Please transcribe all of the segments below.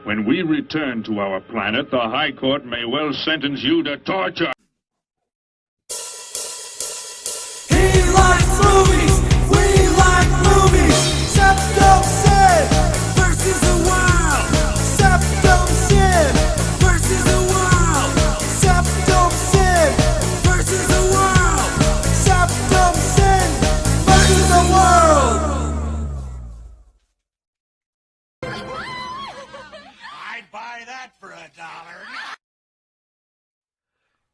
When we return to our planet, the High Court may well sentence you to torture. He likes movies, we like movies. SeptumSin versus the world. SeptumSin versus the world. SeptumSin versus the world. SeptumSin versus the world. I'd buy that for $1.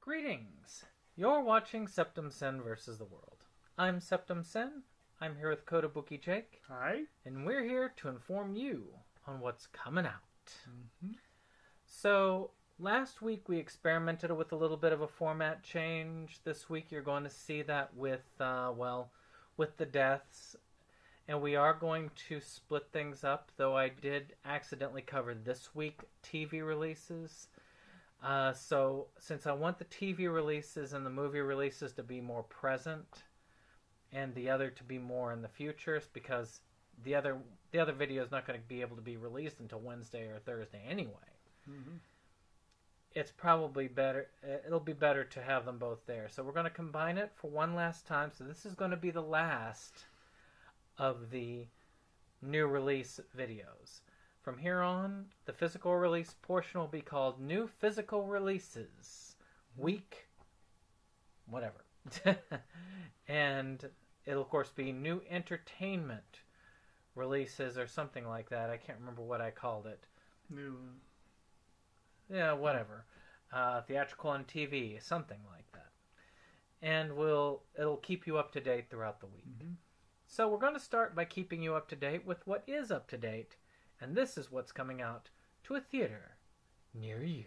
Greetings! You're watching SeptumSin versus the world. I'm SeptumSin. I'm here with Kotobuki Jake. Hi. And we're here to inform you on what's coming out. So, last week we experimented with a little bit of a format change. This week you're going to see that with the deaths. And we are going to split things up, though I did accidentally cover this week TV releases. So, since I want the TV releases and the movie releases to be more present, and the other to be more in the futures, because the other video is not going to be able to be released until Wednesday or Thursday anyway. It's probably better. It'll be better to have them both there. So we're going to combine it for one last time. So this is going to be the last of the new release videos. From here on, the physical release portion will be called New Physical Releases Week whatever. And it'll of course be New Entertainment Releases or something like that. I can't remember what I called it. Yeah, whatever. Theatrical on TV, something like that. And it'll keep you up to date throughout the week. So we're going to start by keeping you up to date with what is up to date, and this is what's coming out to a theater near you.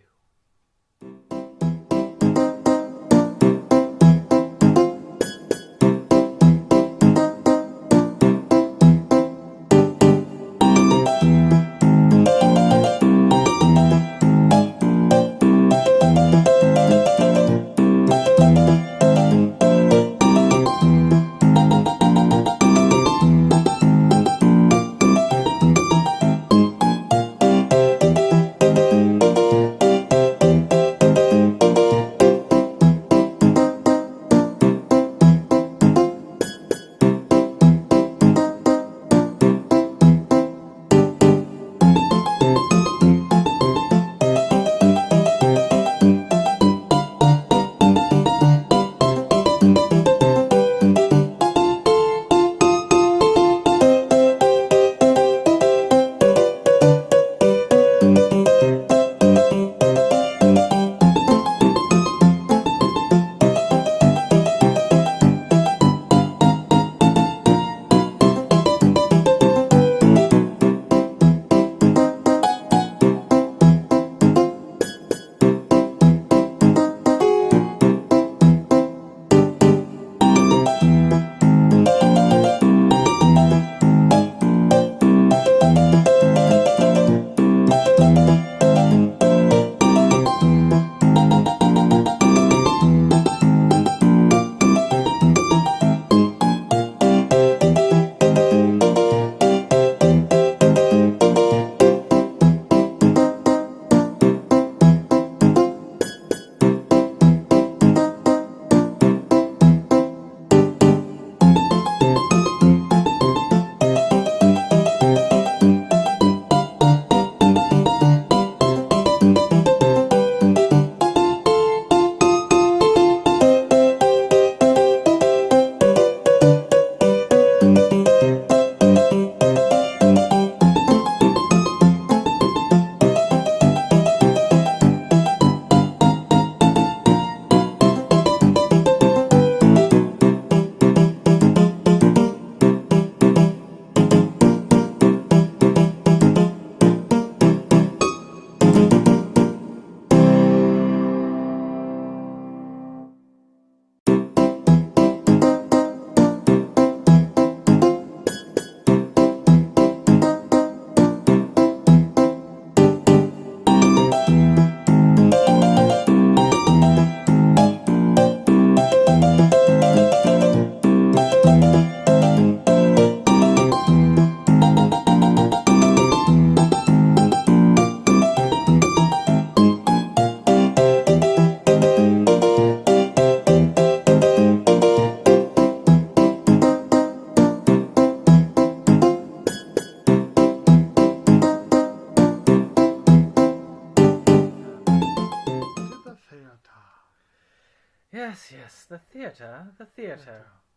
Yes, the theater.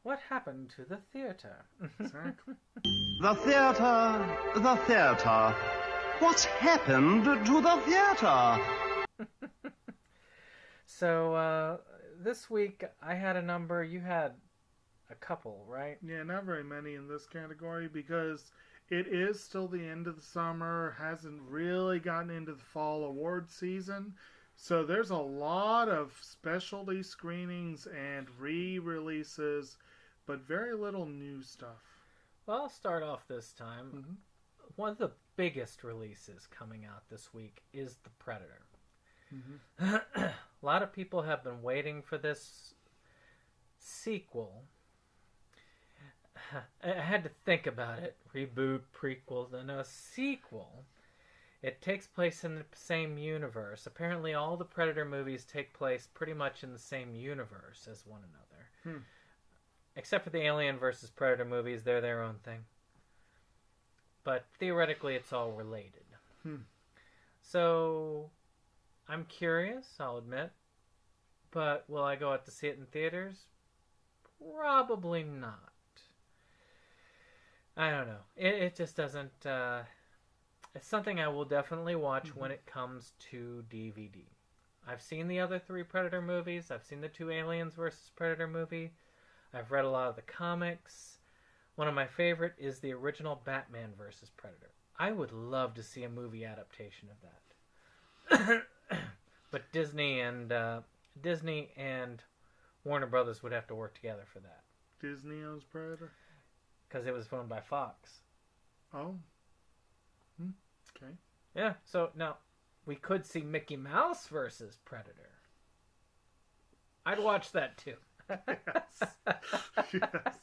What happened to the theater? Exactly. The theater. What's happened to the theater? So, this week I had a number, you had a couple, right? Yeah, not very many in this category because it is still the end of the summer, hasn't really gotten into the fall award season. So there's a lot of specialty screenings and re-releases, but very little new stuff. Well, I'll start off this time. Mm-hmm. One of the biggest releases coming out this week is The Predator. Mm-hmm. A lot of people have been waiting for this sequel. I had to think about it. Reboot, prequel, then a sequel. It takes place in the same universe. Apparently all the Predator movies take place pretty much in the same universe as one another. Except for the Alien versus Predator movies, they're their own thing. But theoretically it's all related. So, I'm curious, I'll admit. But will I go out to see it in theaters? Probably not. I don't know. It just doesn't... it's something I will definitely watch when it comes to DVD. I've seen the other 3 Predator movies. I've seen the 2 Aliens vs. Predator movie. I've read a lot of the comics. One of my favorite is the original Batman vs. Predator. I would love to see a movie adaptation of that. But Disney and Warner Brothers would have to work together for that. Disney owns Predator? Because it was owned by Fox. Oh. Okay. Yeah, so now we could see Mickey Mouse versus Predator. I'd watch that too. Yes. Yes.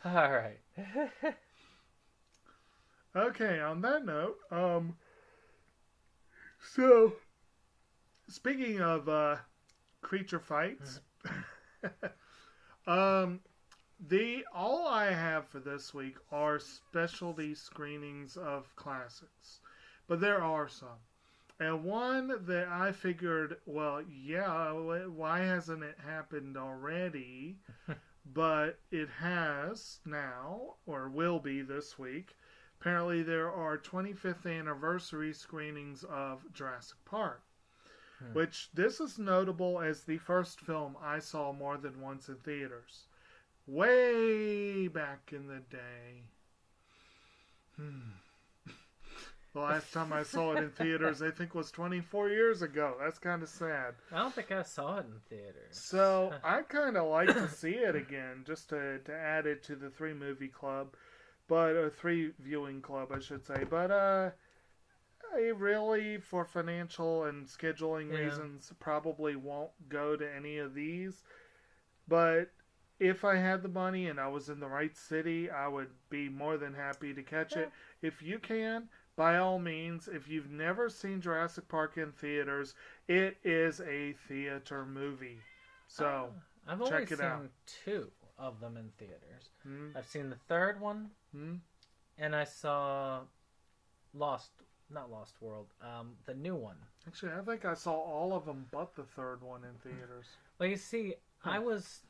All right. Okay, on that note, so speaking of creature fights, all I have for this week are specialty screenings of classics, but there are some. And one that I figured, well, yeah, why hasn't it happened already? But it has now, or will be this week. Apparently there are 25th anniversary screenings of Jurassic Park. Which, this is notable as the first film I saw more than once in theaters. Way back in the day. The last time I saw it in theaters, I think, was 24 years ago. That's kind of sad. I don't think I saw it in theaters. So, I kind of like to see it again, just to add it to the 3 movie club. But, a 3 viewing club, I should say. But, I really, for financial and scheduling reasons, probably won't go to any of these. But if I had the money and I was in the right city, I would be more than happy to catch it. If you can, by all means, if you've never seen Jurassic Park in theaters, it is a theater movie. So, I've only check it seen out. 2 of them in theaters. I've seen the 3rd one, and I saw not Lost World, the new one. Actually, I think I saw all of them but the 3rd one in theaters. Well, you see, I was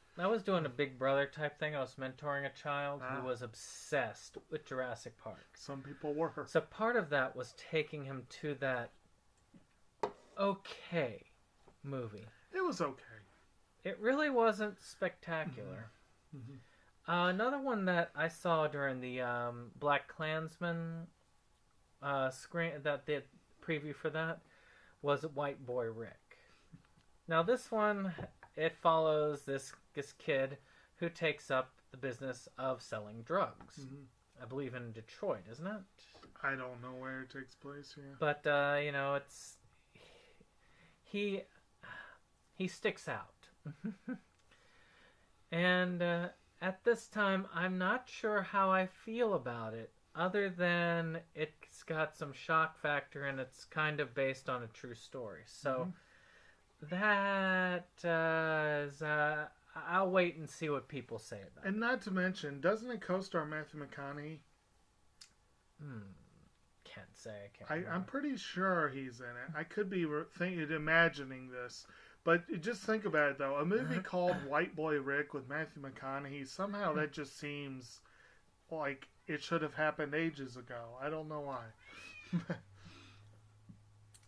doing a Big Brother type thing. I was mentoring a child who was obsessed with Jurassic Park. Some people were. So part of that was taking him to that okay movie. It was okay. It really wasn't spectacular. Another one that I saw during the Black Klansman screen, that the preview for that, was White Boy Rick. Now this one, it follows this kid who takes up the business of selling drugs. I believe in Detroit, isn't it? I don't know where it takes place, yeah. But, it's... He sticks out. And at this time, I'm not sure how I feel about it, other than it's got some shock factor and it's kind of based on a true story. So that is... I'll wait and see what people say about it. And not to mention, doesn't it co-star Matthew McConaughey? Can't say. I can't remember. I'm pretty sure he's in it. I could be imagining this, But just think about it, though. A movie called White Boy Rick with Matthew McConaughey, somehow that just seems like it should have happened ages ago. I don't know why.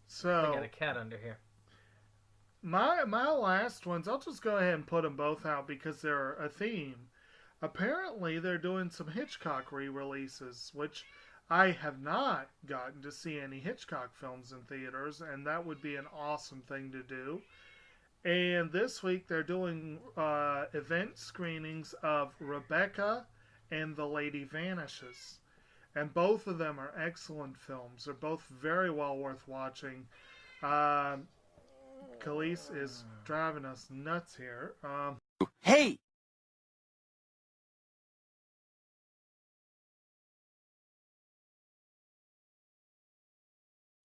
So I got a cat under here. My last ones, I'll just go ahead and put them both out because they're a theme. Apparently, they're doing some Hitchcock re-releases, which I have not gotten to see any Hitchcock films in theaters, and that would be an awesome thing to do. And this week, they're doing event screenings of Rebecca and The Lady Vanishes. And both of them are excellent films. They're both very well worth watching. Khalees is driving us nuts here. Hey!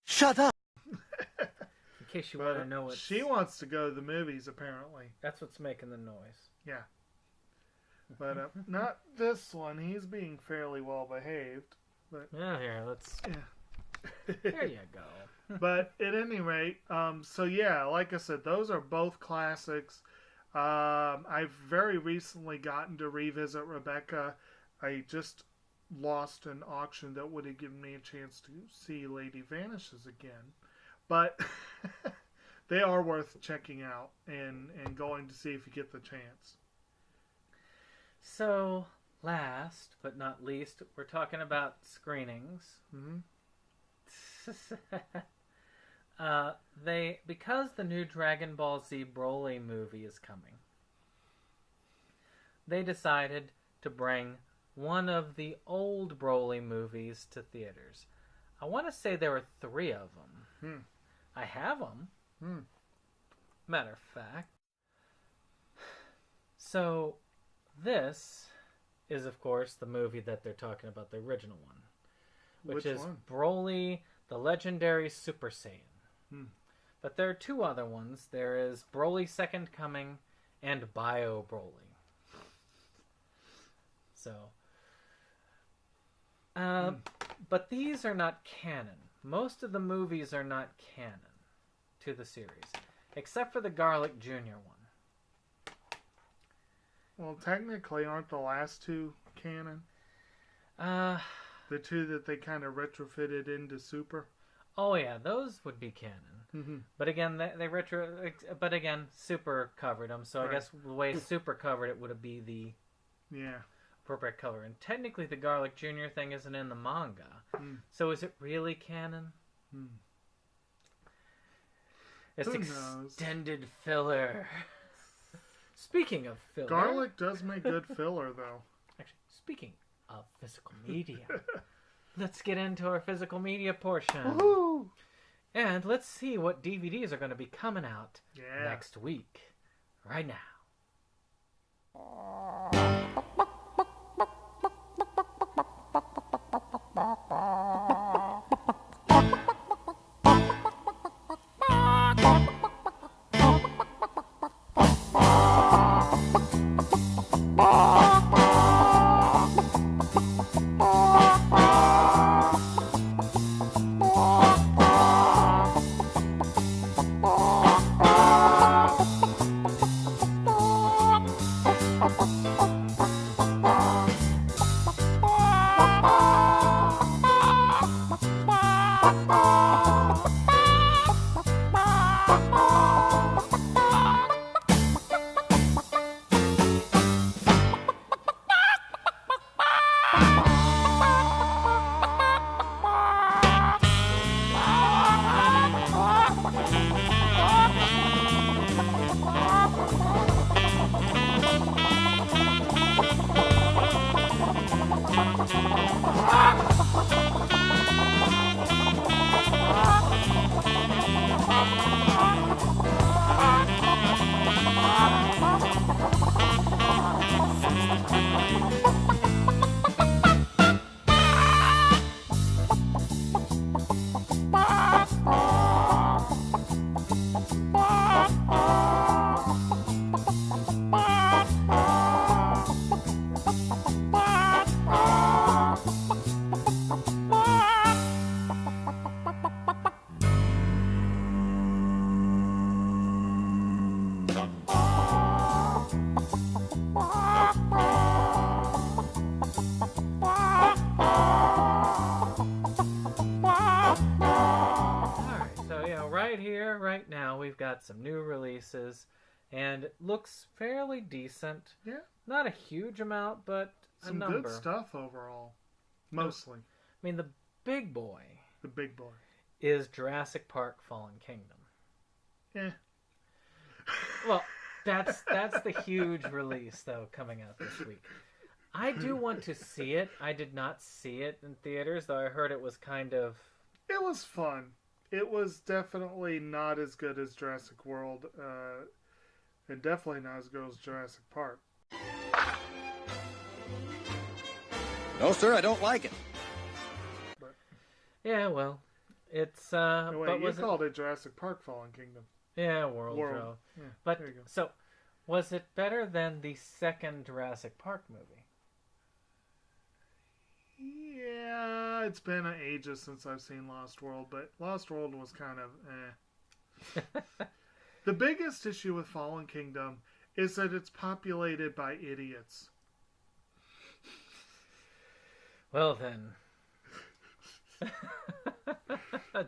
Shut up! In case you want to know what... She wants to go to the movies, apparently. That's what's making the noise. Yeah. But not this one. He's being fairly well behaved. But Yeah, here, let's... yeah. There you go. But at any rate, so yeah, like I said, those are both classics. I've very recently gotten to revisit Rebecca. I just lost an auction that would have given me a chance to see Lady Vanishes again. But they are worth checking out and going to see if you get the chance. So, last but not least, we're talking about screenings. Mm-hmm. Because the new Dragon Ball Z Broly movie is coming, they decided to bring one of the old Broly movies to theaters. I want to say there were 3 of them. I have them. Matter of fact. So, this is, of course, the movie that they're talking about, the original one. Which is one? Broly, the Legendary Super Saiyan. But there are 2 other ones. There is Broly Second Coming and Bio Broly. So, but these are not canon. Most of the movies are not canon to the series, except for the Garlic Jr. one. Well, technically, aren't the last 2 canon? The 2 that they kind of retrofitted into Super? Oh yeah, those would be canon. But again, But again, Super covered them, so right. I guess the way Super covered it would be the appropriate color. And technically, the Garlic Jr. thing isn't in the manga, so is it really canon? It's extended filler. Speaking of filler, Garlic does make good filler, though. Actually, speaking of physical media, let's get into our physical media portion. Woohoo! And let's see what DVDs are going to be coming out next week. Right now. here right now we've got some new releases, and it looks fairly decent. Yeah. Not a huge amount, but some a number. Good stuff overall. Mostly. I mean, the big boy. The big boy. Is Jurassic Park Fallen Kingdom. Yeah. Well, that's the huge release, though, coming out this week. I do want to see it. I did not see it in theaters, though I heard it was kind of... It was fun. It was definitely not as good as Jurassic World, and definitely not as good as Jurassic Park. No, sir, I don't like it. But, yeah, well, it's... no, wait, but you called it Jurassic Park Fallen Kingdom. Yeah, World. Yeah, but, there you go. So, was it better than the second Jurassic Park movie? Yeah, it's been ages since I've seen Lost World, but Lost World was kind of The biggest issue with Fallen Kingdom is that it's populated by idiots. Well then,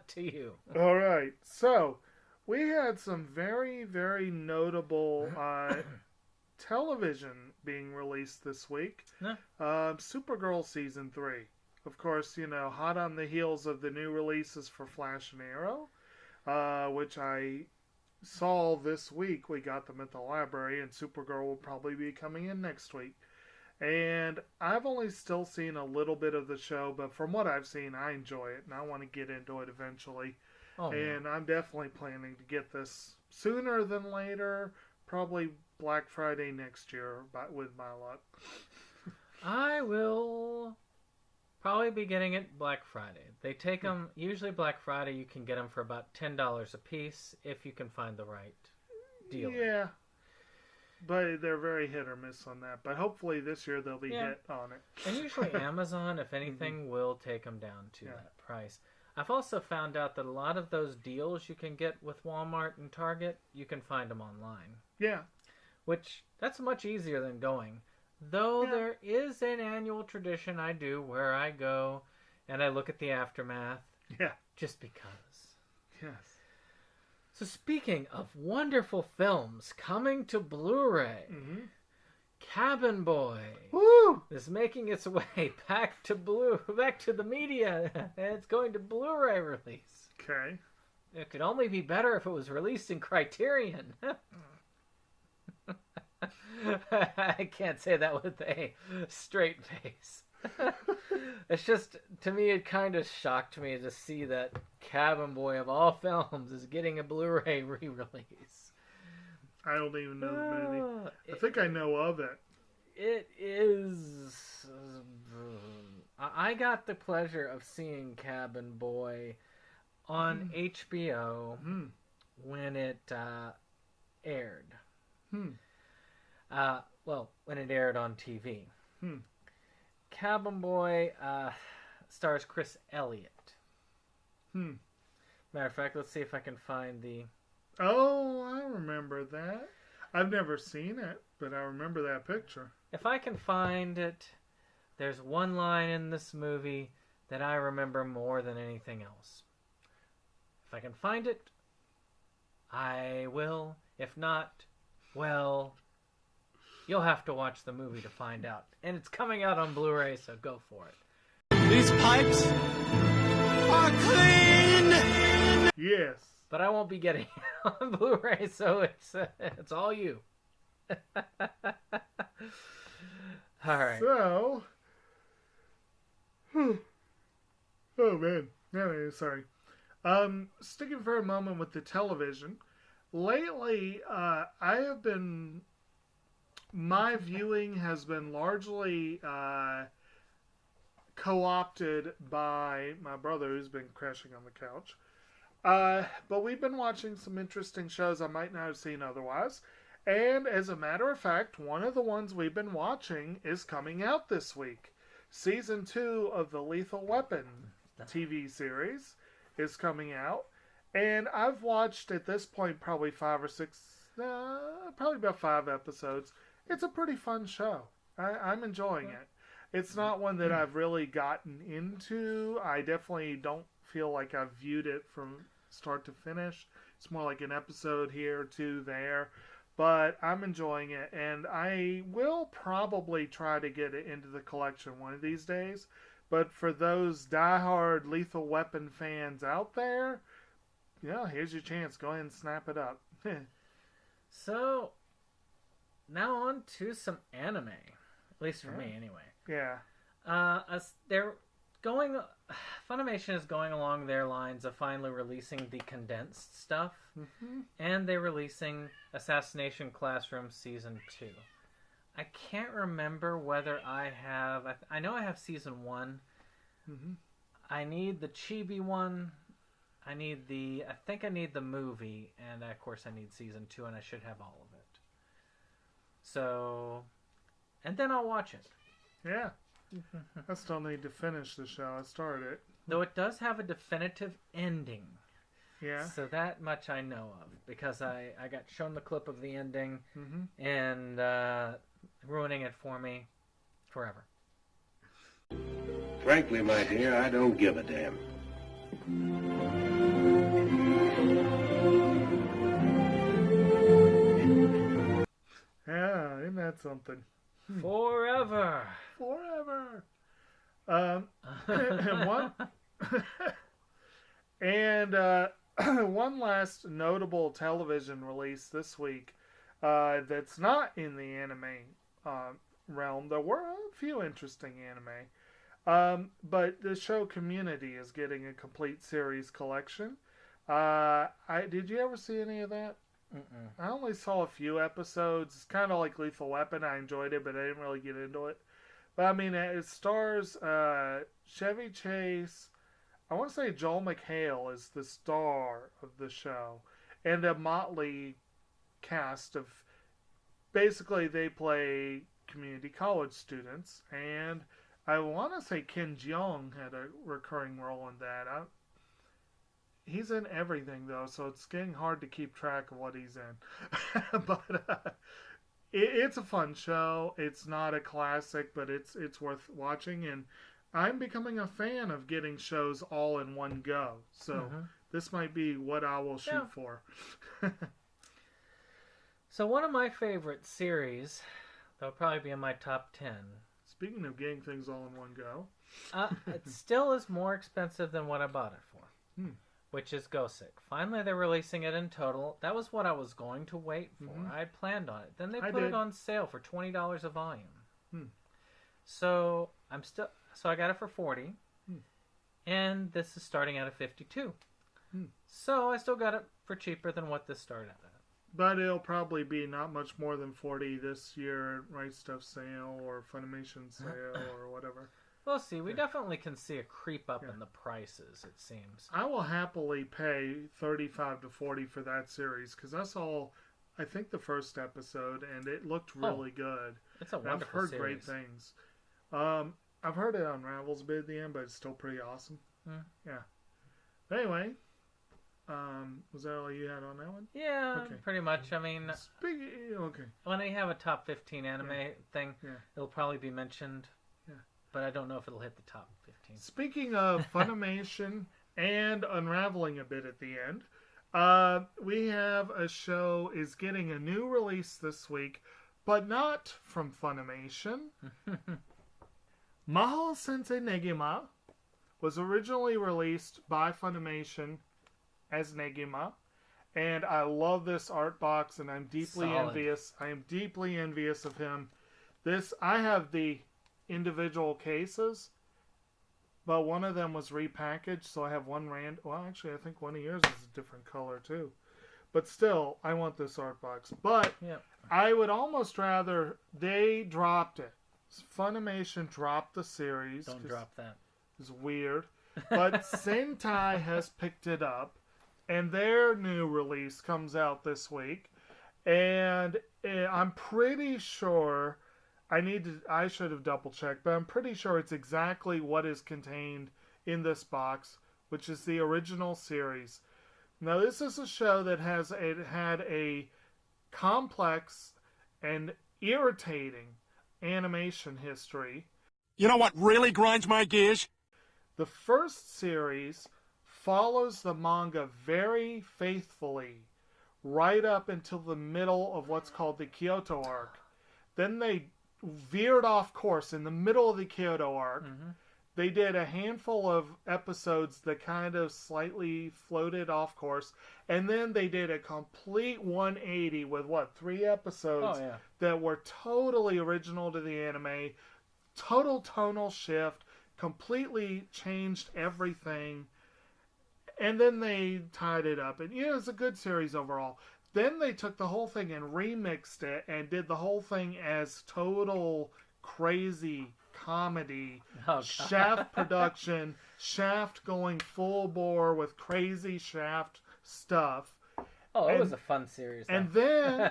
to you. All right, so we had some very, very notable television being released this week. Yeah. Supergirl Season 3. Of course, you know, hot on the heels of the new releases for Flash and Arrow, which I saw this week. We got them at the library, and Supergirl will probably be coming in next week. And I've only still seen a little bit of the show, but from what I've seen, I enjoy it, and I want to get into it eventually. Oh, and I'm definitely planning to get this sooner than later, probably Black Friday next year, with my luck. I will probably be getting it Black Friday. They take them, usually Black Friday you can get them for about $10 a piece if you can find the right deal. Yeah. But they're very hit or miss on that. But hopefully this year they'll be hit on it. And usually Amazon, if anything, will take them down to that price. I've also found out that a lot of those deals you can get with Walmart and Target, you can find them online. Yeah. Which, that's much easier than going. Though there is an annual tradition I do where I go and I look at the aftermath. Yeah. Just because. Yes. So speaking of wonderful films coming to Blu-ray, Cabin Boy is making its way back to the media. It's going to Blu-ray release. Okay. It could only be better if it was released in Criterion. I can't say that with a straight face. It's just, to me, it kind of shocked me to see that Cabin Boy of all films is getting a Blu-ray re-release. I don't even know the movie. I think I know of it. It is... I got the pleasure of seeing Cabin Boy on HBO when it aired. Well, when it aired on TV. Cabin Boy stars Chris Elliott. Matter of fact, let's see if I can find the... Oh, I remember that. I've never seen it, but I remember that picture. If I can find it, there's one line in this movie that I remember more than anything else. If I can find it, I will. If not, well... You'll have to watch the movie to find out. And it's coming out on Blu-ray, so go for it. These pipes are clean! Yes. But I won't be getting it on Blu-ray, so it's all you. All right. So... Oh, man. No, sorry. Sticking for a moment with the television. Lately, my viewing has been largely co-opted by my brother, who's been crashing on the couch. But we've been watching some interesting shows I might not have seen otherwise. And as a matter of fact, one of the ones we've been watching is coming out this week. Season 2 of the Lethal Weapon TV series is coming out. And I've watched, at this point, probably probably about 5 episodes. It's a pretty fun show. I'm enjoying it. It's not one that I've really gotten into. I definitely don't feel like I've viewed it from start to finish. It's more like an episode here, two there. But I'm enjoying it, and I will probably try to get it into the collection one of these days. But for those diehard Lethal Weapon fans out there, yeah, here's your chance. Go ahead and snap it up. So, now on to some anime. At least for me, anyway. Yeah. They're going... Funimation is going along their lines of finally releasing the condensed stuff. Mm-hmm. And they're releasing Assassination Classroom Season 2. I can't remember whether I have... I know I have Season 1. Mm-hmm. I need the chibi one. I think I need the movie. And, of course, I need Season 2, and I should have all of it. So... And then I'll watch it. Yeah. I still need to finish the show. I started it. Though it does have a definitive ending. Yeah. So that much I know of. Because I got shown the clip of the ending and ruining it for me forever. Frankly, my dear, I don't give a damn. Yeah, isn't that something? Forever. One last notable television release this week that's not in the anime realm. There were a few interesting anime. But the show Community is getting a complete series collection. Did you ever see any of that? Mm-mm. I only saw a few episodes. It's kind of like Lethal Weapon. I enjoyed it, but I didn't really get into it. But I mean, it stars Chevy Chase. I want to say Joel McHale is the star of the show, and a motley cast of. Basically, they play community college students, and I want to say Ken Jeong had a recurring role in that. He's in everything, though, so it's getting hard to keep track of what he's in. But it's a fun show. It's not a classic, but it's worth watching. And I'm becoming a fan of getting shows all in one go. So this might be what I will shoot for. So one of my favorite series, that'll probably be in my top 10. Speaking of getting things all in one go. It still is more expensive than what I bought it for. Which is Gosick. Finally, they're releasing it in total. That was what I was going to wait for. I had planned on it. Then they put it on sale for $20 a volume. So I got it for $40, and this is starting out at $52. So I still got it for cheaper than what this started at. But it'll probably be not much more than $40 this year, Right Stuff sale or Funimation sale or whatever. We'll see. We definitely can see a creep up in the prices, it seems. I will happily pay $35 to $40 for that series, because I saw, I think, the first episode, and it looked really good. It's a wonderful I've heard series. great things. I've heard it unravels a bit at the end, but it's still pretty awesome. Yeah. But anyway, was that all you had on that one? Yeah, pretty much. I mean, okay. When they have a top 15 anime thing, it'll probably be mentioned. But I don't know if it'll hit the top 15. Speaking of Funimation and unraveling a bit at the end, we have a show is getting a new release this week, but not from Funimation. Mahou Sensei Negima was originally released by Funimation as Negima, and I love this art box, and I'm deeply envious. I am deeply envious of him. I have the individual cases, but one of them was repackaged, so I have one well, actually, I think one of yours is a different color too. But still, I want this art box. But I would almost rather they dropped it. Funimation dropped the series. Don't drop that. It's weird. But Sentai has picked it up, and their new release comes out this week. And I'm pretty sure I should have double checked, but I'm pretty sure it's exactly what is contained in this box, which is the original series. Now, this is a show that had a complex and irritating animation history. You know what really grinds my gears? The first series follows the manga very faithfully right up until the middle of what's called the Kyoto arc. Then they veered off course in the middle of the Kyoto arc. Mm-hmm. They did a handful of episodes that kind of slightly floated off course. And then they did a complete 180 with, 3 episodes that were totally original to the anime. Total tonal shift. Completely changed everything. And then they tied it up. And, it was a good series overall. Then they took the whole thing and remixed it and did the whole thing as total crazy comedy, Shaft production, Shaft going full bore with crazy Shaft stuff. Oh, it was a fun series. And then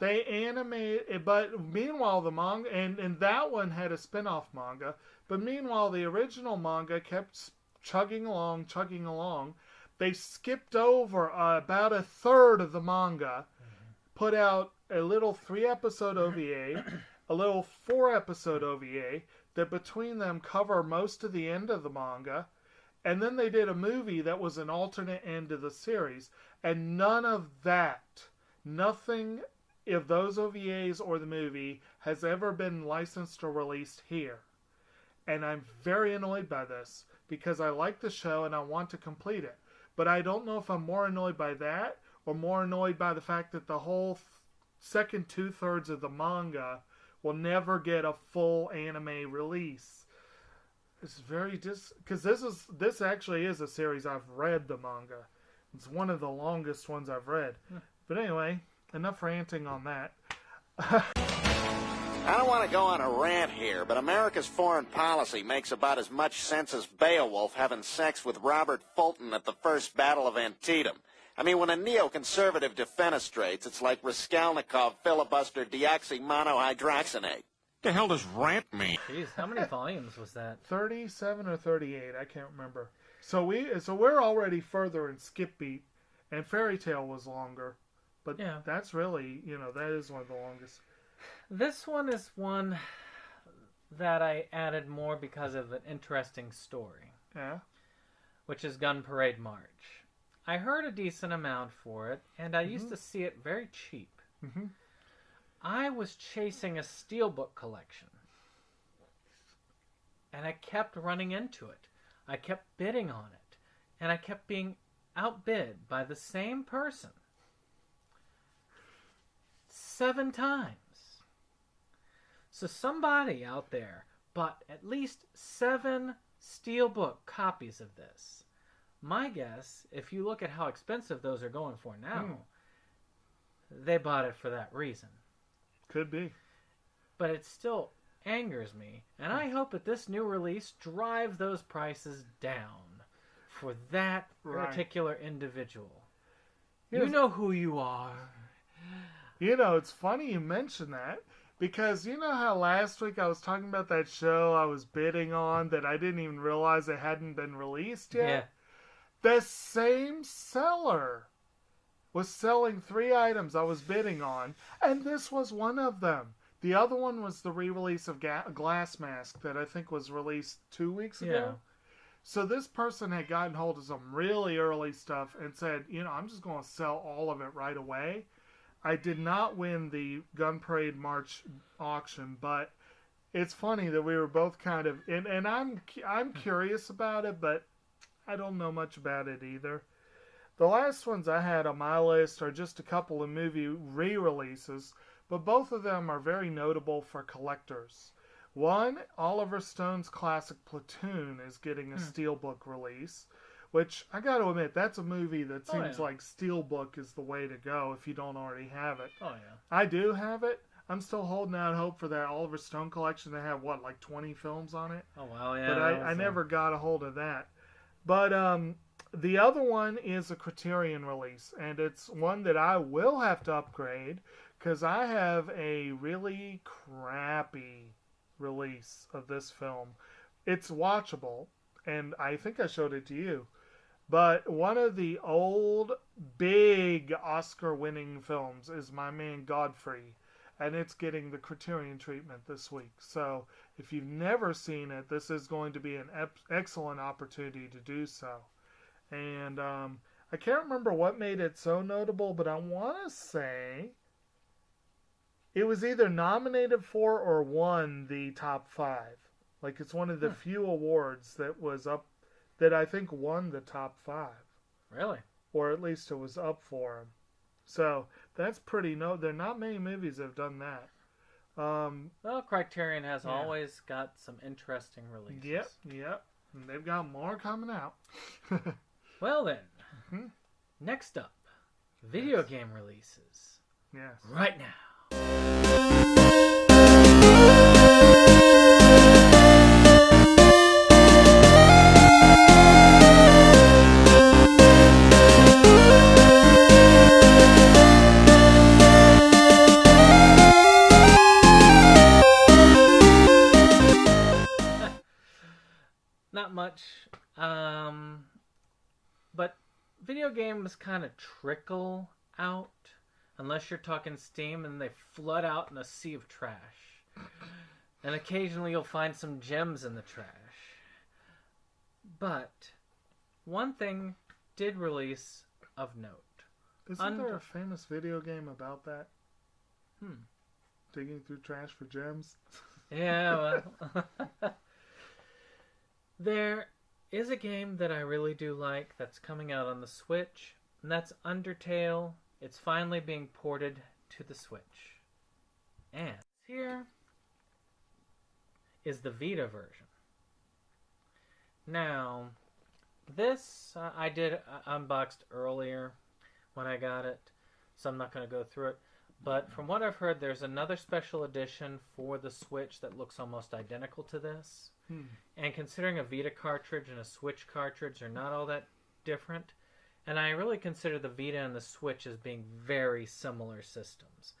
they animated, but meanwhile the manga, and that one had a spin-off manga, but meanwhile the original manga kept chugging along. They skipped over about a third of the manga, put out a little 3-episode OVA, a little 4-episode OVA, that between them cover most of the end of the manga, and then they did a movie that was an alternate end to the series, and none of that, nothing of those OVAs or the movie has ever been licensed or released here. And I'm very annoyed by this, because I like the show and I want to complete it. But I don't know if I'm more annoyed by that, or more annoyed by the fact that the whole second 2/3 of the manga will never get a full anime release. It's very because this actually is a series I've read the manga. It's one of the longest ones I've read. But anyway, enough ranting on that. I don't want to go on a rant here, but America's foreign policy makes about as much sense as Beowulf having sex with Robert Fulton at the First Battle of Antietam. I mean, when a neoconservative defenestrates, it's like Raskolnikov filibuster deoxymonohydroxynate. The hell does rant mean? Jeez, how many volumes was that? 37 or 38, I can't remember. So we're already further in Skip Beat, and Fairy Tail was longer. But that's really, that is one of the longest. This one is one that I added more because of an interesting story. Yeah? Which is Gun Parade March. I heard a decent amount for it, and I used to see it very cheap. Mm-hmm. I was chasing a steelbook collection, and I kept running into it. I kept bidding on it, and I kept being outbid by the same person 7 times. So somebody out there bought at least 7 steelbook copies of this. My guess, if you look at how expensive those are going for now, they bought it for that reason. Could be. But it still angers me, and I hope that this new release drives those prices down for that particular individual. You know who you are. It's funny you mention that, because you know how last week I was talking about that show I was bidding on that I didn't even realize it hadn't been released yet? Yeah. The same seller was selling 3 items I was bidding on, and this was one of them. The other one was the re-release of Glass Mask that I think was released 2 weeks ago. Yeah. So this person had gotten hold of some really early stuff and said, I'm just going to sell all of it right away. I did not win the Gun Parade March auction, but it's funny that we were both kind of, and I'm curious about it, but I don't know much about it either. The last ones I had on my list are just a couple of movie re-releases, but both of them are very notable for collectors. One, Oliver Stone's classic Platoon is getting a steelbook release, which I got to admit, that's a movie that seems like steelbook is the way to go if you don't already have it. Oh, yeah. I do have it. I'm still holding out hope for that Oliver Stone collection. They have, 20 films on it? Oh, wow, yeah. But I never got a hold of that. But the other one is a Criterion release, and it's one that I will have to upgrade because I have a really crappy release of this film. It's watchable, and I think I showed it to you. But one of the old, big Oscar-winning films is My Man Godfrey, and it's getting the Criterion treatment this week. So if you've never seen it, this is going to be an excellent opportunity to do so. And I can't remember what made it so notable, but I want to say it was either nominated for or won the top 5. Like, it's one of the few awards that was up, that I think won the top 5. Really? Or at least it was up for him. So that's pretty there are not many movies that have done that. Well, Criterion has always got some interesting releases. Yep. And they've got more coming out. Well then, next up, video game releases. Yes. Right now. Not much, but video games kind of trickle out, unless you're talking Steam, and they flood out in a sea of trash. And occasionally you'll find some gems in the trash. But one thing did release of note. Isn't there a famous video game about that? Digging through trash for gems? Yeah, well... There is a game that I really do like that's coming out on the Switch, and that's Undertale. It's finally being ported to the Switch. And here is the Vita version. Now, this I did unboxed earlier when I got it, so I'm not going to go through it. But from what I've heard, there's another special edition for the Switch that looks almost identical to this. And considering a Vita cartridge and a Switch cartridge are not all that different, and I really consider the Vita and the Switch as being very similar systems.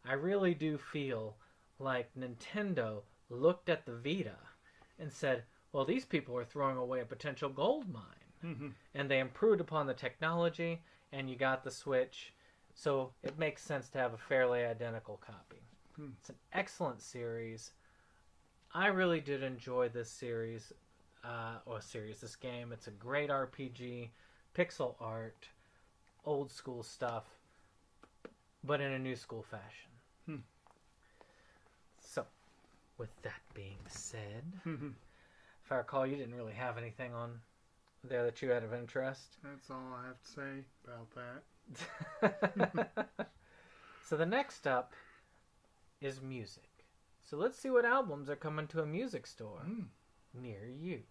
I really do feel like Nintendo looked at the Vita and said, well, these people are throwing away a potential gold mine. And they improved upon the technology, and you got the Switch, so it makes sense to have a fairly identical copy. It's an excellent series. I really did enjoy this series, this game. It's a great RPG, pixel art, old school stuff, but in a new school fashion. So, with that being said, if I recall, you didn't really have anything on there that you had of interest. That's all I have to say about that. So the next up is music. So let's see what albums are coming to a music store near you.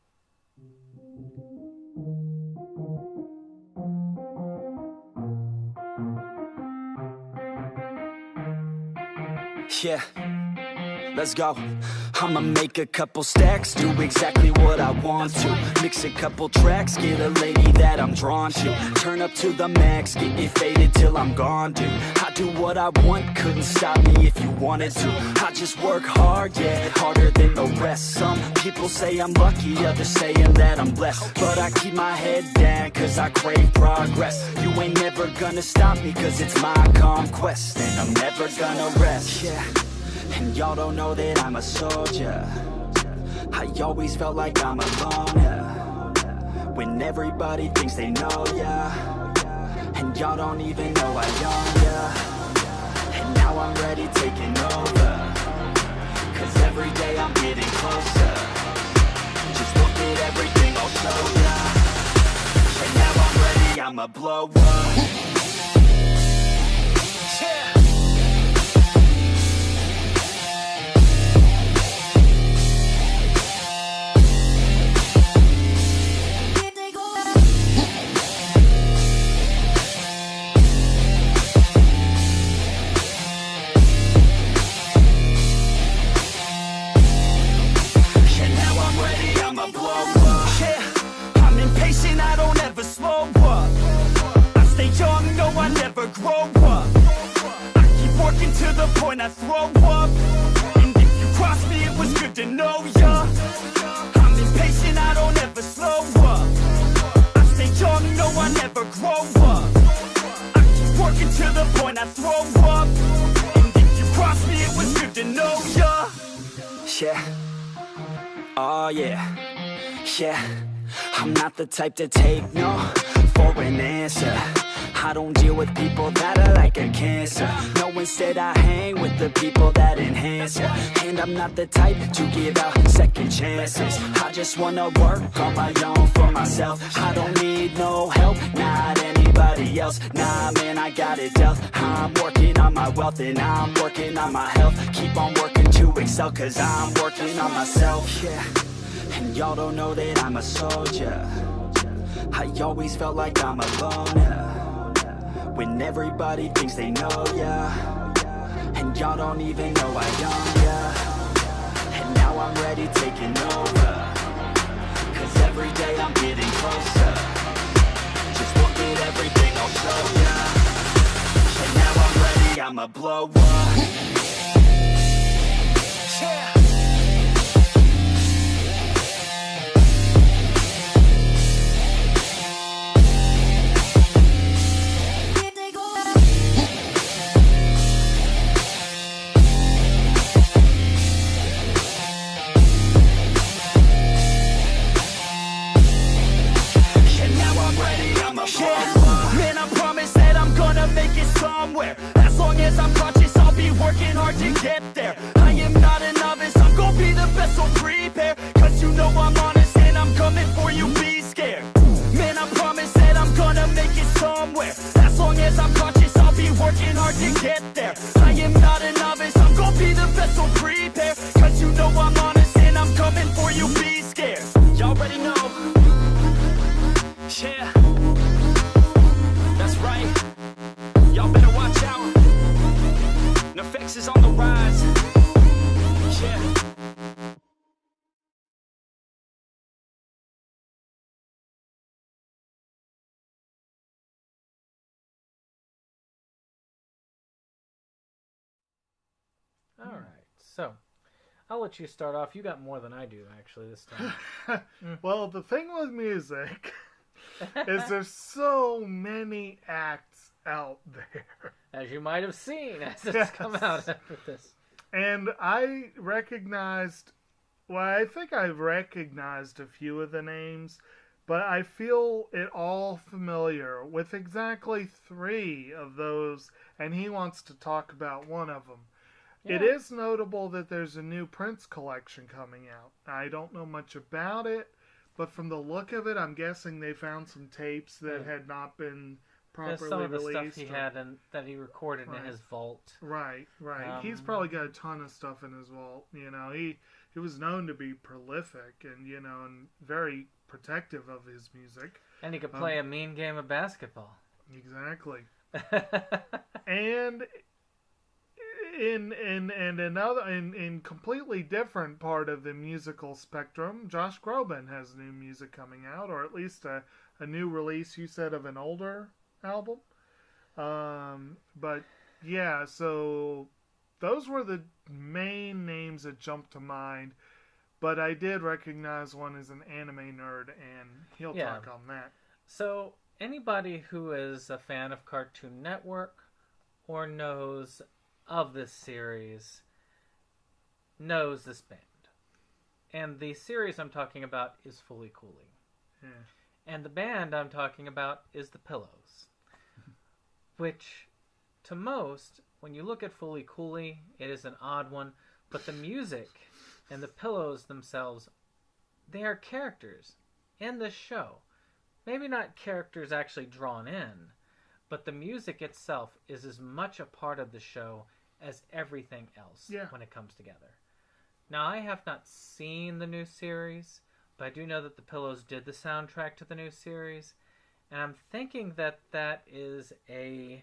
Yeah, let's go. I'ma make a couple stacks, do exactly what I want to. Mix a couple tracks, get a lady that I'm drawn to. Turn up to the max, get me faded till I'm gone, dude. I do what I want, couldn't stop me if you wanted to. I just work hard, yeah, harder than the rest. Some people say I'm lucky, others saying that I'm blessed. But I keep my head down, cause I crave progress. You ain't never gonna stop me, cause it's my conquest. And I'm never gonna rest, yeah. And y'all don't know that I'm a soldier. I always felt like I'm alone, yeah. When everybody thinks they know, yeah. And y'all don't even know I own, yeah. And now I'm ready taking over. Cause every day I'm getting closer. Just look at everything I'll show ya. And now I'm ready, I'ma blow up. Yeah. Grow up. I keep working to the point I throw up. And if you cross me, it was good to know ya. I'm impatient, I don't ever slow up. I stay young, no, I never grow up. I keep working to the point I throw up. And if you cross me, it was good to know ya. Yeah. Oh yeah. Yeah. I'm not the type to take no for an answer. I don't deal with people that are like a cancer. No, instead I hang with the people that enhance ya. And I'm not the type to give out second chances. I just wanna work on my own for myself. I don't need no help, not anybody else. Nah, man, I got it dealt. I'm working on my wealth and I'm working on my health. Keep on working to excel, cause I'm working on myself. Yeah, and y'all don't know that I'm a soldier. I always felt like I'm alone, yeah. When everybody thinks they know ya, and y'all don't even know I own ya. And now I'm ready taking over, cause every day I'm getting closer. Just look at everything I'll show ya. And now I'm ready, I'ma blow up. Yeah. Man, I promise that I'm gonna make it somewhere. As long as I'm conscious, I'll be working hard to get there. I am not a novice, I'm gonna be the best, so prepare. Cause you know I'm honest and I'm coming for you, be scared. Man, I promise that I'm gonna make it somewhere. As long as I'm conscious, I'll be working hard to get there. I am not a novice, I'm gonna be the best, so prepare. Cause you know I'm honest and I'm coming for you, be scared. Y'all already know. Yeah. That's right. Y'all better watch out. Neffex is on the rise. Yeah. All right. So, I'll let you start off. You got more than I do, actually, this time. Well, the thing with music is there's so many acts out there. As you might have seen as it's come out after this. And I recognized, well, I think I recognized a few of the names, but I feel it all familiar with exactly 3 of those, and he wants to talk about one of them. Yeah. It is notable that there's a new Prince collection coming out. I don't know much about it, but from the look of it, I'm guessing they found some tapes that had not been properly released. Some of the stuff he had that he recorded in his vault. Right. He's probably got a ton of stuff in his vault. You know, he was known to be prolific and, you know, and very protective of his music. And he could play a mean game of basketball. Exactly. And in completely different part of the musical spectrum, Josh Groban has new music coming out, or at least a new release, you said, of an older album. But yeah, so those were the main names that jumped to mind. But I did recognize one as an anime nerd, and he'll talk on that. So anybody who is a fan of Cartoon Network or knows of this series knows this band. And the series I'm talking about is Fully Cooley. Yeah. And the band I'm talking about is the Pillows. Which, to most, when you look at Fully Cooley, it is an odd one. But the music and the Pillows themselves, they are characters in this show. Maybe not characters actually drawn in, but the music itself is as much a part of the show as everything else when it comes together. Now, I have not seen the new series, but I do know that the Pillows did the soundtrack to the new series, and I'm thinking that that is I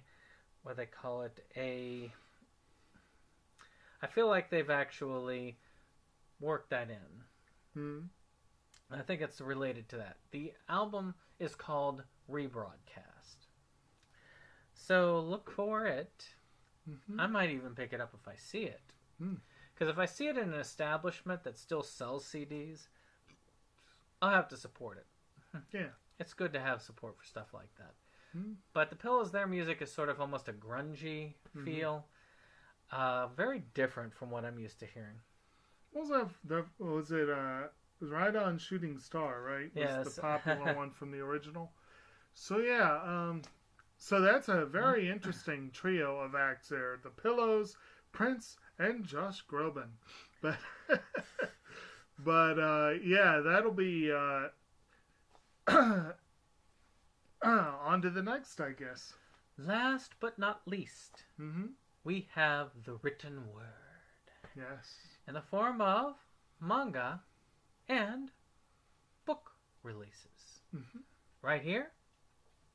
feel like they've actually worked that in. I think it's related to that. The album is called Rebroadcast. So look for it. I might even pick it up if I see it. Because if I see it in an establishment that still sells CDs, I'll have to support it. Yeah. It's good to have support for stuff like that. But the Pillows, their music is sort of almost a grungy feel. Very different from what I'm used to hearing. Was it was right on Shooting Star, right? Yes. Was the popular one from the original. So yeah, so that's a very interesting trio of acts there. The Pillows, Prince, and Josh Groban. But yeah, that'll be on to the next, I guess. Last but not least, we have the written word. Yes. In the form of manga and book releases. Right here,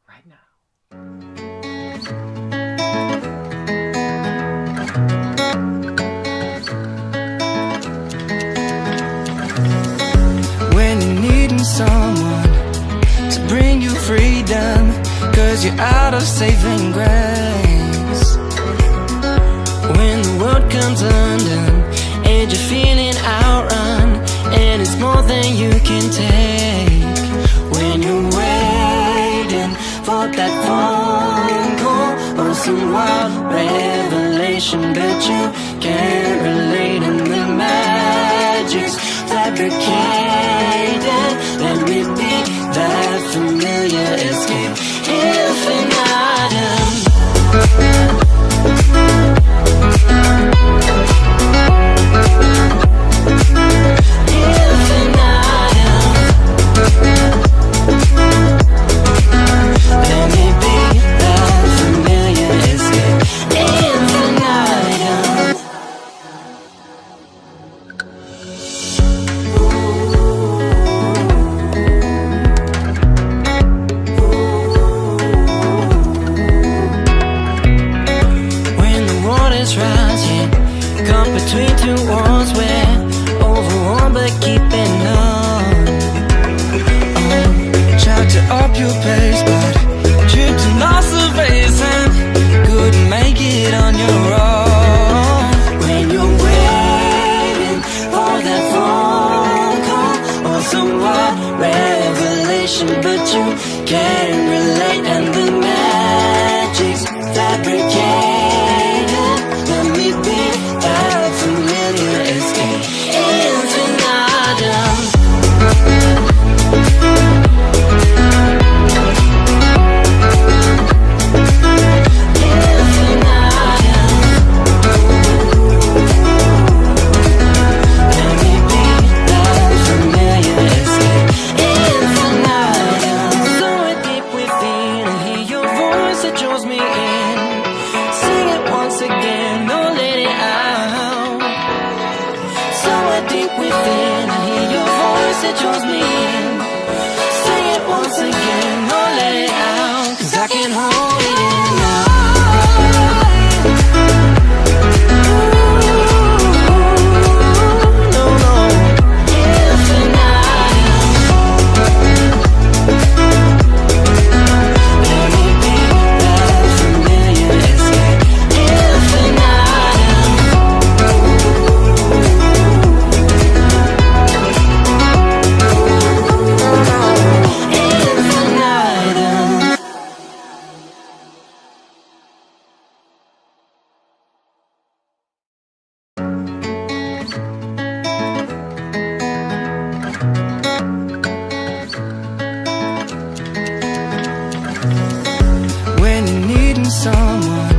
right now. When you're needing someone to bring you freedom, 'cause you're out of saving grace. When the world comes undone and you're feeling outrun, and it's more than you can take. When you're waiting for that phone call or some wild revelation, but you can't relate, and the magic's fabricated. Let me be that familiar escape. Infinitum. Between two walls, we're overwhelmed but keeping on. Tried to up your pace, but tripped and lost the race and couldn't make it on your own. When you're waiting for that phone call or some wild revelation, but you can't relate, and the magic's fabricated. Let me be that familiar escape. Infinitum. It draws me in. Sing it once again, or let it out, 'cause I can hold it in now. No, no. Infinitum. Let me be that familiar escape. Infinitum. When you're needing someone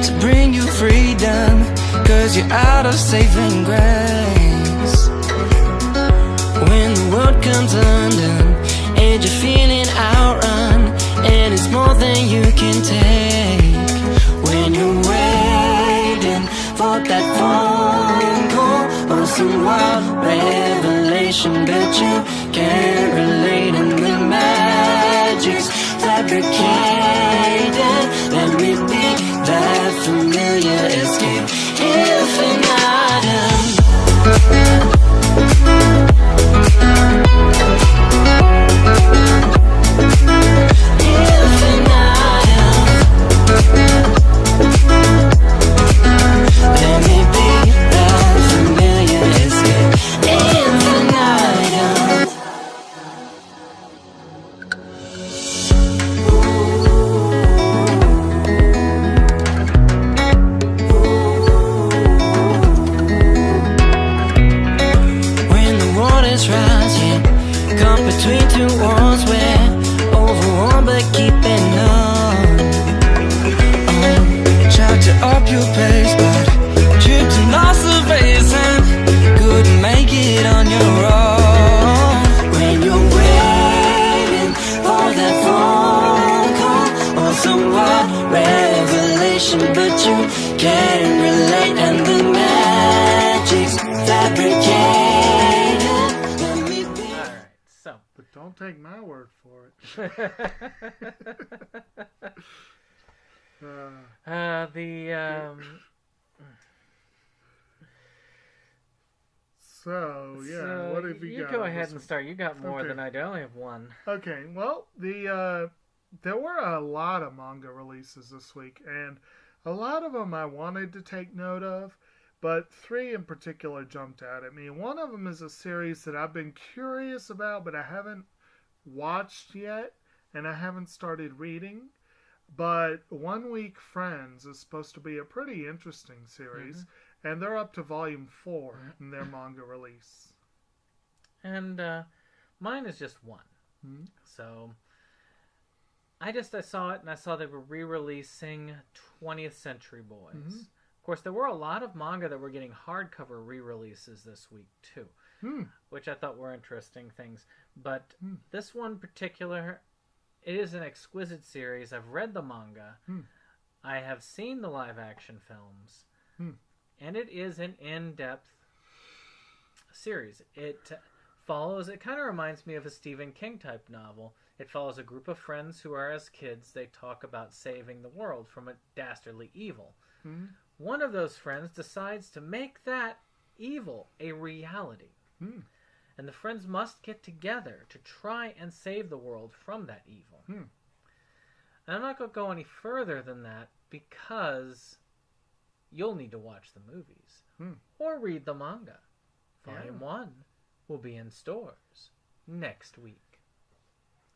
to bring you freedom, 'cause you're out of saving grace. When the world comes undone and you're feeling outrun, and it's more than you can take. When you're waiting for that phone call or some wild revelation, but you can't relate, and the magic's fabricated. Let me be that familiar escape. Infinitum. Let me be that familiar escape. Infinitum. Ooh. conversation, but you can't relate, and the magic's fabricated. Alright, so. But don't take my word for it. So, what have you got? You go ahead and start. You got more than I do. I only have one. Okay, well, there were a lot of manga releases this week, and a lot of them I wanted to take note of, but 3 in particular jumped out at me. One of them is a series that I've been curious about, but I haven't watched yet, and I haven't started reading. But 1 Week Friends is supposed to be a pretty interesting series, and they're up to volume 4 in their manga release. And mine is just 1. So I saw it, and I saw they were re-releasing 20th Century Boys. Of course, there were a lot of manga that were getting hardcover re-releases this week, too, which I thought were interesting things. But this one particular, it is an exquisite series. I've read the manga. I have seen the live-action films. And it is an in-depth series. It kind of reminds me of a Stephen King type novel. It follows a group of friends who are, as kids, they talk about saving the world from a dastardly evil. One of those friends decides to make that evil a reality. And the friends must get together to try and save the world from that evil. And I'm not going to go any further than that because you'll need to watch the movies or read the manga. Volume 1 will be in stores next week.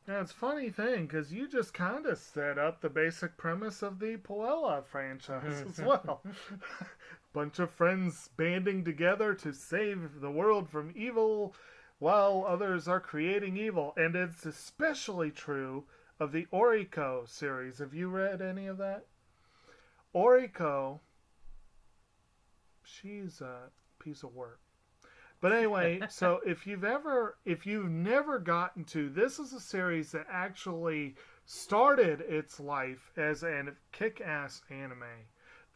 Now, it's a funny thing, because you just kind of set up the basic premise of the Puella franchise as well. Bunch of friends banding together to save the world from evil while others are creating evil. And it's especially true of the Oriko series. Have you read any of that? Oriko, she's a piece of work. But anyway, so if you've never gotten to, this is a series that actually started its life as a kick-ass anime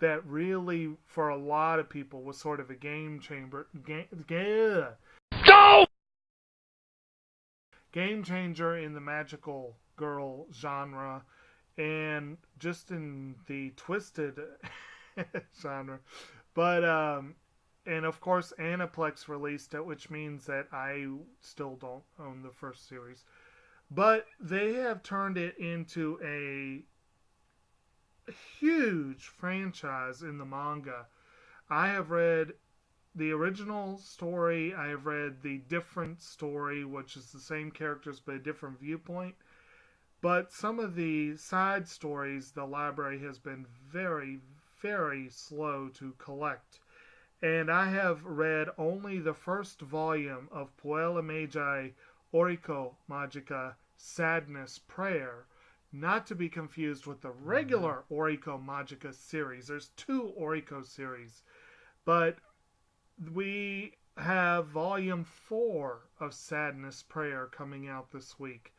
that really, for a lot of people, was sort of a game changer in the magical girl genre, and just in the twisted genre. But and of course, Aniplex released it, which means that I still don't own the first series. But they have turned it into a huge franchise in the manga. I have read the original story. I have read the different story, which is the same characters but a different viewpoint. But some of the side stories, the library has been very, very slow to collect. And I have read only the first volume of Puella Magi Oriko Magica Sadness Prayer, not to be confused with the regular Oriko Magica series. There's 2 Oriko series, but we have volume 4 of Sadness Prayer coming out this week.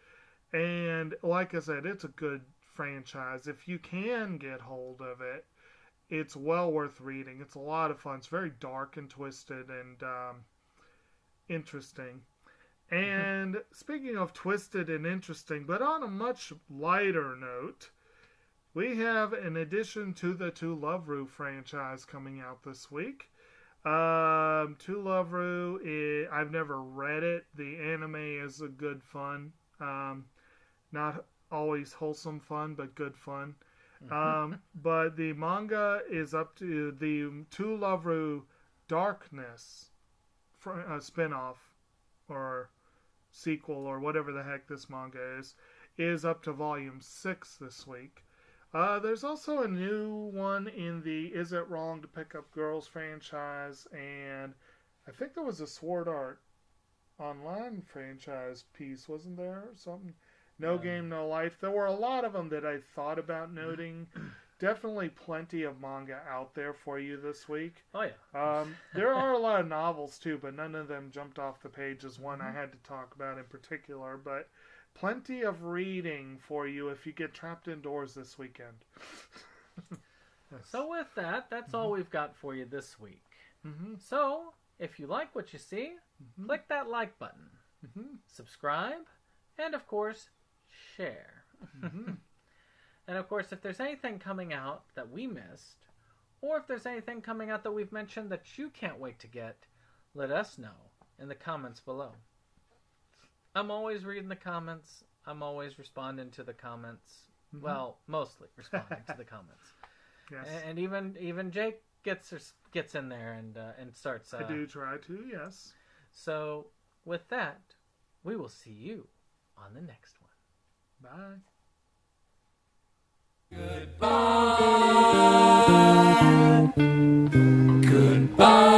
And like I said, it's a good franchise. If you can get hold of it, it's well worth reading. It's a lot of fun. It's very dark and twisted and interesting. And speaking of twisted and interesting, but on a much lighter note, we have an addition to the To Love Ru franchise coming out this week. To Love Ru, I've never read it. The anime is a good fun. Not always wholesome fun, but good fun. But the manga is up to the To Love Ru Darkness spin-off or sequel or whatever the heck this manga is up to volume 6 this week. There's also a new one in the Is It Wrong to Pick Up Girls franchise, and I think there was a Sword Art Online franchise piece, wasn't there, or something? No Game, No Life. There were a lot of them that I thought about noting. Definitely plenty of manga out there for you this week. Oh, yeah. There are a lot of novels, too, but none of them jumped off the page as one I had to talk about in particular. But plenty of reading for you if you get trapped indoors this weekend. Yes. So with that, that's all we've got for you this week. Mm-hmm. So, if you like what you see, click that like button, subscribe, and of course, share. And of course, if there's anything coming out that we missed, or if there's anything coming out that we've mentioned that you can't wait to get, let us know in the comments below. I'm always reading the comments. I'm always responding to the comments. Well, mostly responding to the comments. Yes. And even Jake gets in there and starts. I do try to, yes. So with that, we will see you on the next one. Bye. Goodbye.